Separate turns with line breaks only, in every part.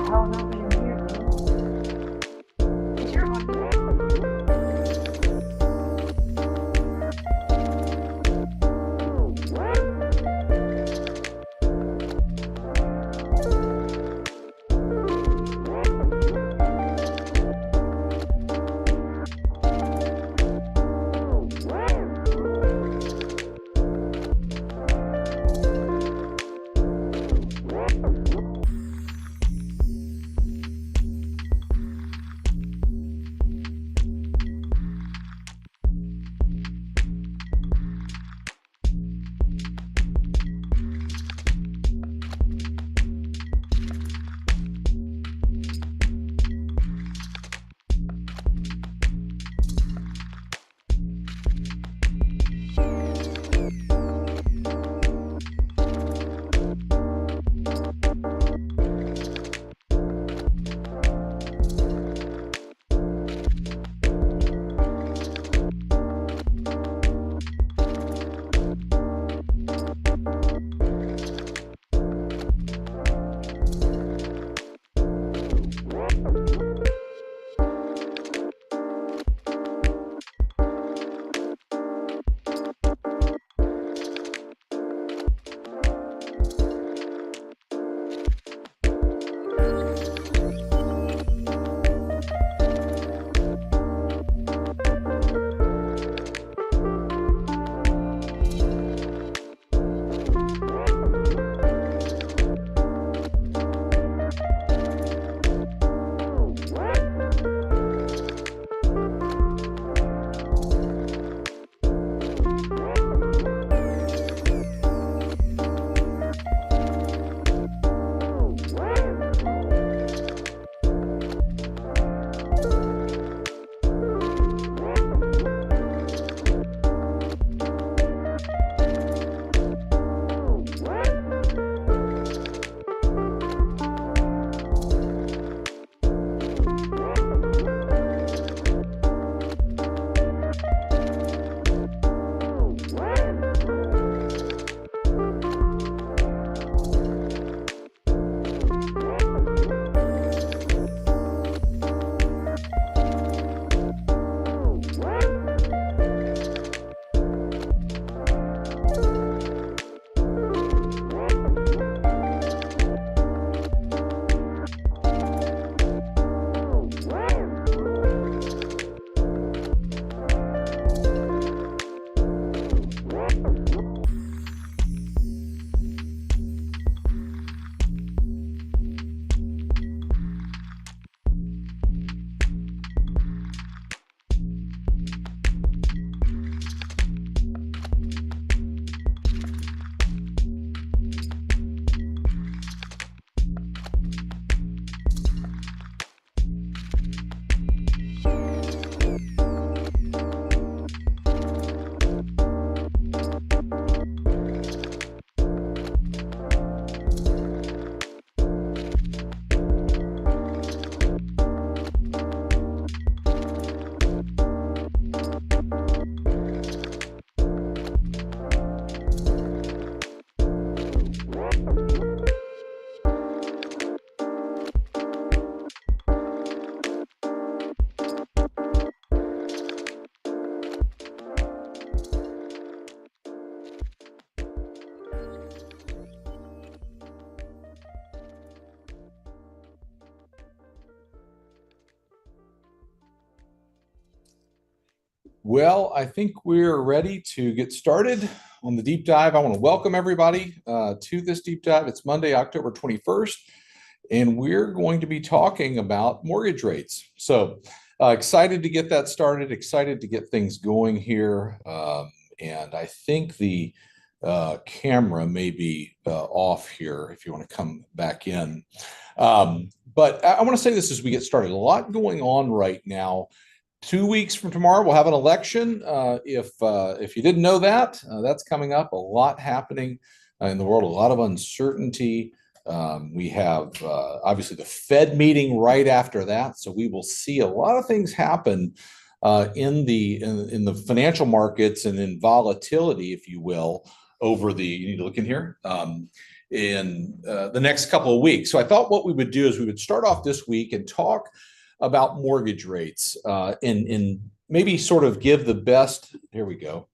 hell nobody in here, dude? Is your audio?
Well, I think we're ready to get started on the deep dive. I want to welcome everybody to this deep dive. It's Monday, October 21st, and we're going to be talking about mortgage rates. So excited to get that started, excited to get things going here. And I think the camera may be off here if you want to come back in. But I want to say this as we get started. A lot going on right now. 2 weeks from tomorrow, we'll have an election. If you didn't know that, that's coming up. A lot happening in the world, a lot of uncertainty. We have obviously the Fed meeting right after that, so we will see a lot of things happen in the financial markets and in volatility, if you will, over the. You need to look in here. the next couple of weeks. So I thought what we would do is we would start off this week and talk about mortgage rates and maybe sort of give the best. Here we go.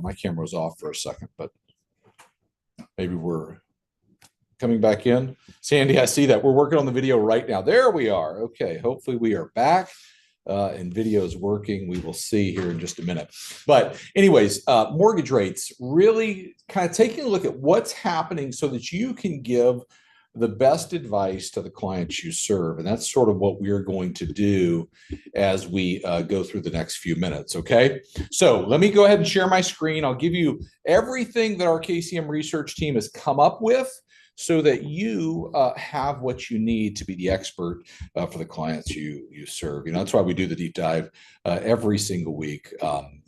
My camera was off for a second, but maybe we're coming back in. Sandy, I see that. We're working on the video right now. There we are. Okay, hopefully we are back and video is working. We will see here in just a minute. But anyways, mortgage rates, really kind of taking a look at what's happening so that you can give the best advice to the clients you serve. And that's sort of what we're going to do as we go through the next few minutes, okay? So let me go ahead and share my screen. I'll give you everything that our KCM research team has come up with so that you have what you need to be the expert for the clients you serve. You know, that's why we do the deep dive every single week.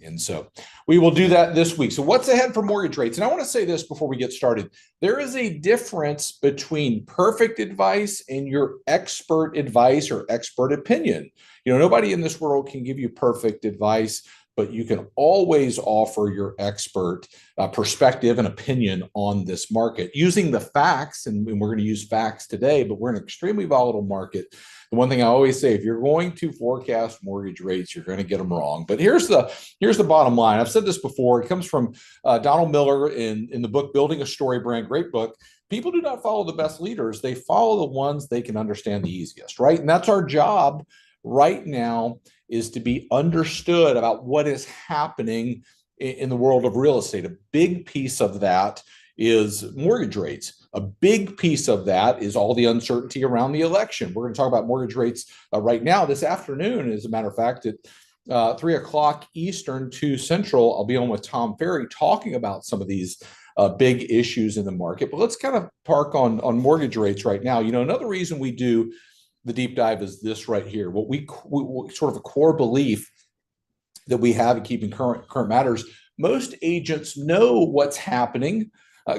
And so we will do that this week. So what's ahead for mortgage rates? And I want to say this before we get started. There is a difference between perfect advice and your expert advice or expert opinion. You know, nobody in this world can give you perfect advice, but you can always offer your expert perspective and opinion on this market using the facts. And we're going to use facts today, but we're in an extremely volatile market. The one thing I always say, if you're going to forecast mortgage rates, you're going to get them wrong. But here's the bottom line. I've said this before. It comes from Donald Miller in the book, Building a Story Brand. Great book. People do not follow the best leaders. They follow the ones they can understand the easiest, right? And that's our job right now, is to be understood about what is happening in the world of real estate. A big piece of that is mortgage rates. A big piece of that is all the uncertainty around the election. We're going to talk about mortgage rates right now this afternoon. As a matter of fact, at 3 o'clock Eastern, 2 Central, I'll be on with Tom Ferry talking about some of these big issues in the market. But let's kind of park on mortgage rates right now. You know, another reason we do the deep dive is this right here. What we sort of a core belief that we have in keeping current matters. Most agents know what's happening.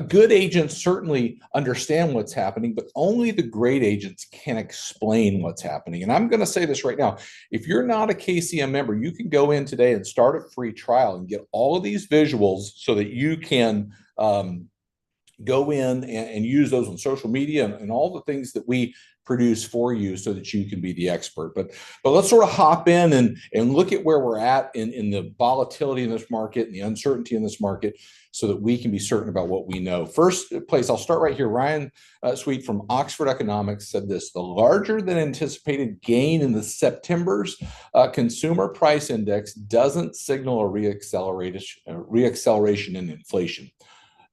Good agents certainly understand what's happening, but only the great agents can explain what's happening. And I'm going to say this right now. If you're not a KCM member, you can go in today and start a free trial and get all of these visuals so that you can go in and use those on social media and all the things that we produce for you so that you can be the expert. But let's sort of hop in and look at where we're at in the volatility in this market and the uncertainty in this market so that we can be certain about what we know. First place, I'll start right here. Ryan Sweet from Oxford Economics said this: the larger than anticipated gain in the September's consumer price index doesn't signal a reacceleration in inflation,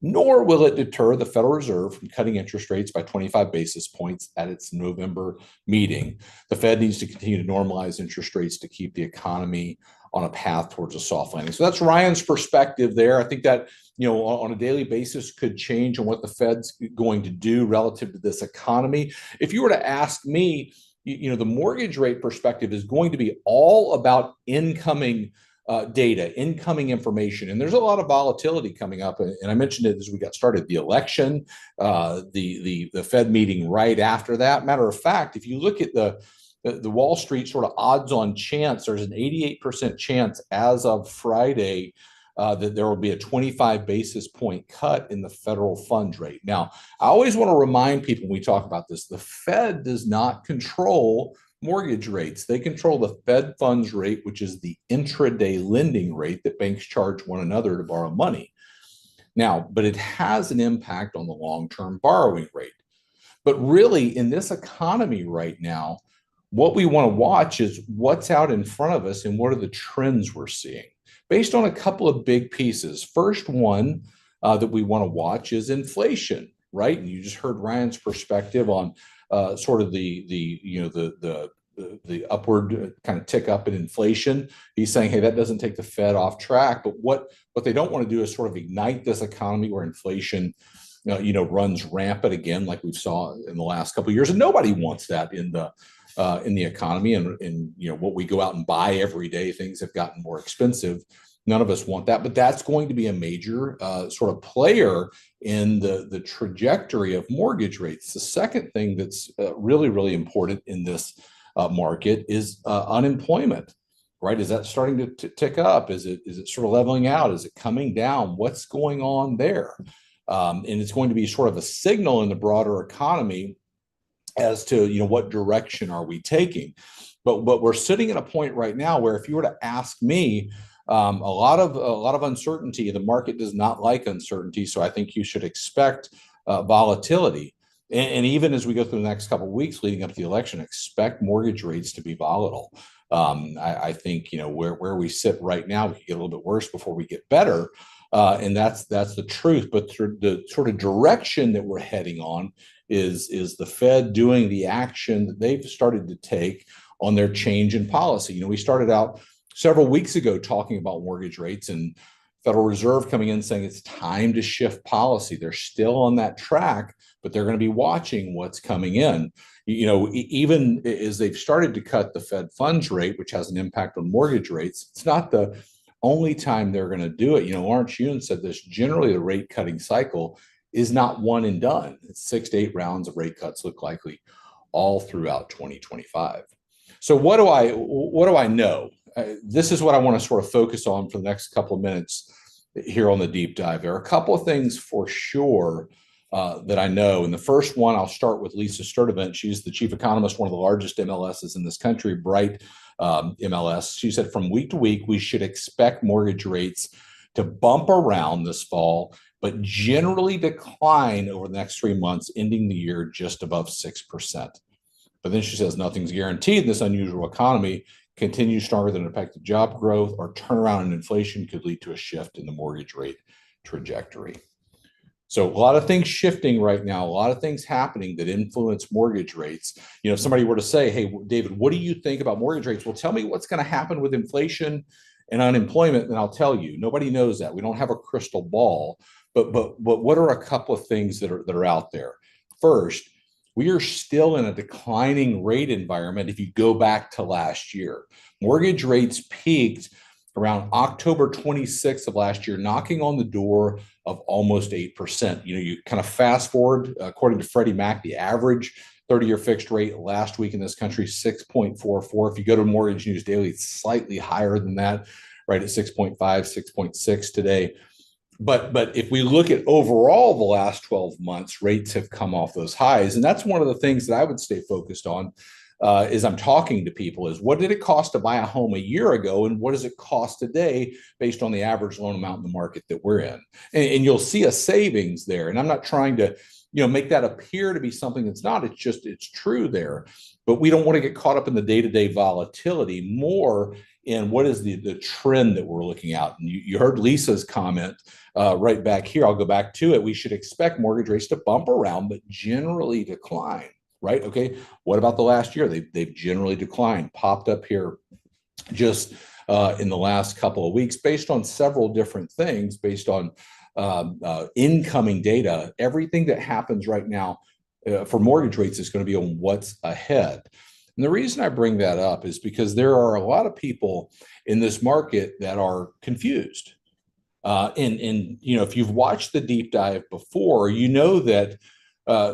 nor will it deter the Federal Reserve from cutting interest rates by 25 basis points at its November meeting. The Fed needs to continue to normalize interest rates to keep the economy on a path towards a soft landing. So that's Ryan's perspective there. I think that, you know, on a daily basis could change on what the Fed's going to do relative to this economy. If you were to ask me, you know, the mortgage rate perspective is going to be all about incoming data, incoming information. And there's a lot of volatility coming up. And I mentioned it as we got started, the election, the Fed meeting right after that. Matter of fact, if you look at the Wall Street sort of odds on chance, there's an 88% chance as of Friday that there will be a 25 basis point cut in the federal funds rate. Now, I always want to remind people when we talk about this, the Fed does not control mortgage rates. They control the Fed funds rate, which is the intraday lending rate that banks charge one another to borrow money. Now, but it has an impact on the long-term borrowing rate. But really, in this economy right now, what we want to watch is what's out in front of us and what are the trends we're seeing based on a couple of big pieces. First one that we want to watch is inflation, right? And you just heard Ryan's perspective on sort of the upward kind of tick up in inflation. He's saying, hey, that doesn't take the Fed off track. But what they don't want to do is sort of ignite this economy where inflation runs rampant again, like we've saw in the last couple of years. And nobody wants that in the economy. And what we go out and buy every day, things have gotten more expensive. None of us want that, but that's going to be a major sort of player in the trajectory of mortgage rates. The second thing that's really, really important in this market is unemployment, right? Is that starting to tick up? Is it sort of leveling out? Is it coming down? What's going on there? And it's going to be sort of a signal in the broader economy as to what direction are we taking. But we're sitting at a point right now where if you were to ask me, a lot of uncertainty. The market does not like uncertainty, so I think you should expect volatility. And even as we go through the next couple of weeks leading up to the election, expect mortgage rates to be volatile. I think where we sit right now, we could get a little bit worse before we get better, and that's the truth. But the sort of direction that we're heading on is the Fed doing the action that they've started to take on their change in policy. We started out several weeks ago talking about mortgage rates and Federal Reserve coming in saying it's time to shift policy. They're still on that track, but they're going to be watching what's coming in. Even as they've started to cut the Fed funds rate, which has an impact on mortgage rates, it's not the only time they're going to do it. Lawrence Yun said this: generally, the rate cutting cycle is not one and done. It's 6 to 8 rounds of rate cuts look likely all throughout 2025. So what do I know? This is what I want to sort of focus on for the next couple of minutes here on the deep dive. There are a couple of things for sure that I know. And the first one, I'll start with Lisa Sturdivant. She's the chief economist, one of the largest MLSs in this country, Bright MLS. She said from week to week, we should expect mortgage rates to bump around this fall, but generally decline over the next 3 months, ending the year just above 6%. But then she says nothing's guaranteed in this unusual economy. Continue stronger than expected job growth or turnaround in inflation could lead to a shift in the mortgage rate trajectory. So a lot of things shifting right now, a lot of things happening that influence mortgage rates. If somebody were to say, hey, David, what do you think about mortgage rates? Well, tell me what's going to happen with inflation and unemployment, and I'll tell you. Nobody knows that. We don't have a crystal ball. But what are a couple of things that are out there? First, we are still in a declining rate environment if you go back to last year. Mortgage rates peaked around October 26th of last year, knocking on the door of almost 8%. You kind of fast forward, according to Freddie Mac, the average 30-year fixed rate last week in this country, 6.44. If you go to Mortgage News Daily, it's slightly higher than that, right at 6.5, 6.6 today. But if we look at overall the last 12 months, rates have come off those highs. And that's one of the things that I would stay focused on as I'm talking to people is what did it cost to buy a home a year ago and what does it cost today based on the average loan amount in the market that we're in? And you'll see a savings there. And I'm not trying to make that appear to be something that's not. It's true there. But we don't want to get caught up in the day-to-day volatility, more in what is the trend that we're looking at. And you heard Lisa's comment right back here. I'll go back to it. We should expect mortgage rates to bump around, but generally decline, right? Okay. What about the last year? They've generally declined, popped up here just in the last couple of weeks based on several different things, based on incoming data. Everything that happens right now for mortgage rates is going to be on what's ahead. And the reason I bring that up is because there are a lot of people in this market that are confused. And if you've watched the deep dive before, you know that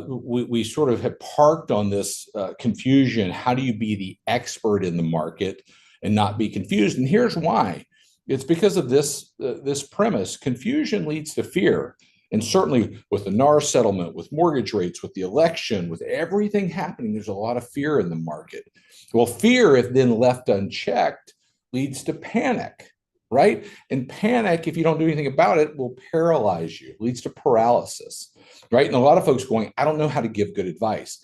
we sort of have parked on this confusion. How do you be the expert in the market and not be confused? And here's why. It's because of this premise. Confusion leads to fear. And certainly with the NAR settlement, with mortgage rates, with the election, with everything happening, there's a lot of fear in the market. Well, fear, if then left unchecked, leads to panic, right? And panic, if you don't do anything about it, will paralyze you, leads to paralysis, right? And a lot of folks going, I don't know how to give good advice.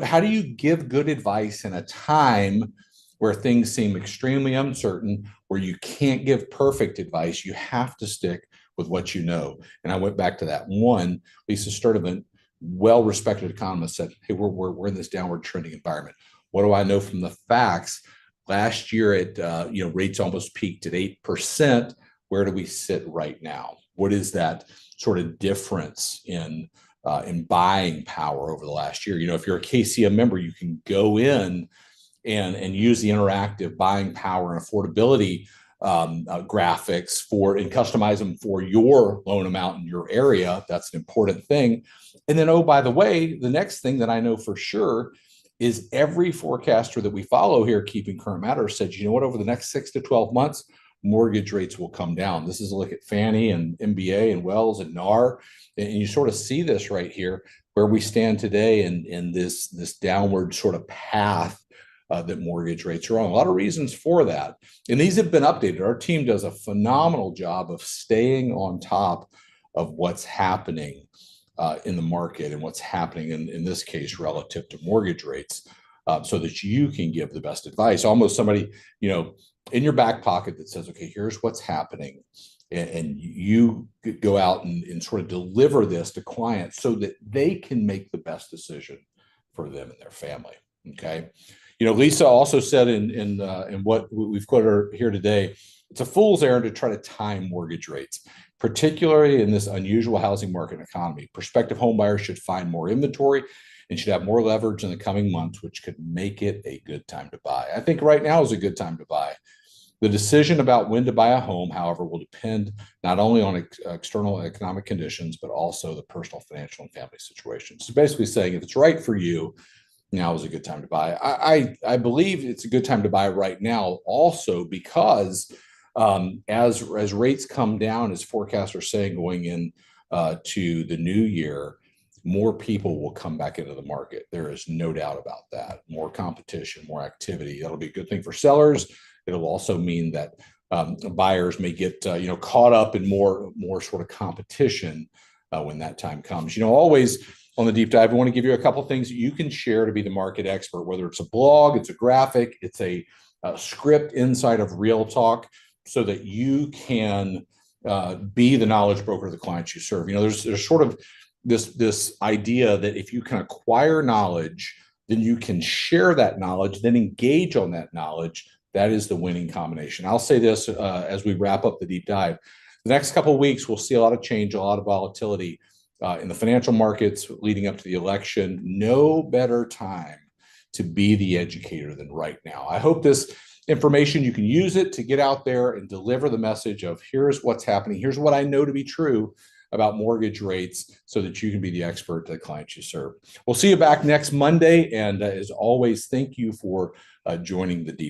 How do you give good advice in a time where things seem extremely uncertain, where you can't give perfect advice? You have to stick with what you know. And I went back to that one. Lisa Sturdivant, well-respected economist, said, hey, we're in this downward trending environment. What do I know from the facts? Last year, rates almost peaked at 8%. Where do we sit right now? What is that sort of difference in buying power over the last year? If you're a KCM member, you can go in and use the interactive buying power and affordability graphics and customize them for your loan amount in your area. That's an important thing. And then, oh, by the way, the next thing that I know for sure is every forecaster that we follow here, Keeping Current Matters, said, you know what, over the next 6 to 12 months, mortgage rates will come down. This is a look at Fannie and MBA and Wells and NAR. And you sort of see this right here where we stand today in this downward sort of path that mortgage rates are on. A lot of reasons for that. And these have been updated. Our team does a phenomenal job of staying on top of what's happening in the market and what's happening in this case relative to mortgage rates, so that you can give the best advice. Almost somebody, in your back pocket that says, okay, here's what's happening. And you go out and sort of deliver this to clients so that they can make the best decision for them and their family. Okay. Lisa also said in what we've quoted here today, it's a fool's errand to try to time mortgage rates, particularly in this unusual housing market economy. Prospective home buyers should find more inventory and should have more leverage in the coming months, which could make it a good time to buy. I think right now is a good time to buy. The decision about when to buy a home, however, will depend not only on external economic conditions, but also the personal, financial, and family situation. So basically saying if it's right for you, now is a good time to buy. I believe it's a good time to buy right now also because as rates come down, as forecasts are saying going in to the new year, more people will come back into the market. There is no doubt about that. More competition, more activity. That'll be a good thing for sellers. It'll also mean that buyers may get caught up in more sort of competition when that time comes. Always on the deep dive, I want to give you a couple of things that you can share to be the market expert, whether it's a blog, it's a graphic, it's a script inside of Real Talk, so that you can be the knowledge broker of the clients you serve. There's sort of this idea that if you can acquire knowledge, then you can share that knowledge, then engage on that knowledge. That is the winning combination. I'll say this as we wrap up the deep dive. The next couple of weeks, we'll see a lot of change, a lot of volatility in the financial markets leading up to the election. No better time to be the educator than right now. I hope this information, you can use it to get out there and deliver the message of here's what's happening. Here's what I know to be true about mortgage rates so that you can be the expert to the clients you serve. We'll see you back next Monday. And as always, thank you for joining the deep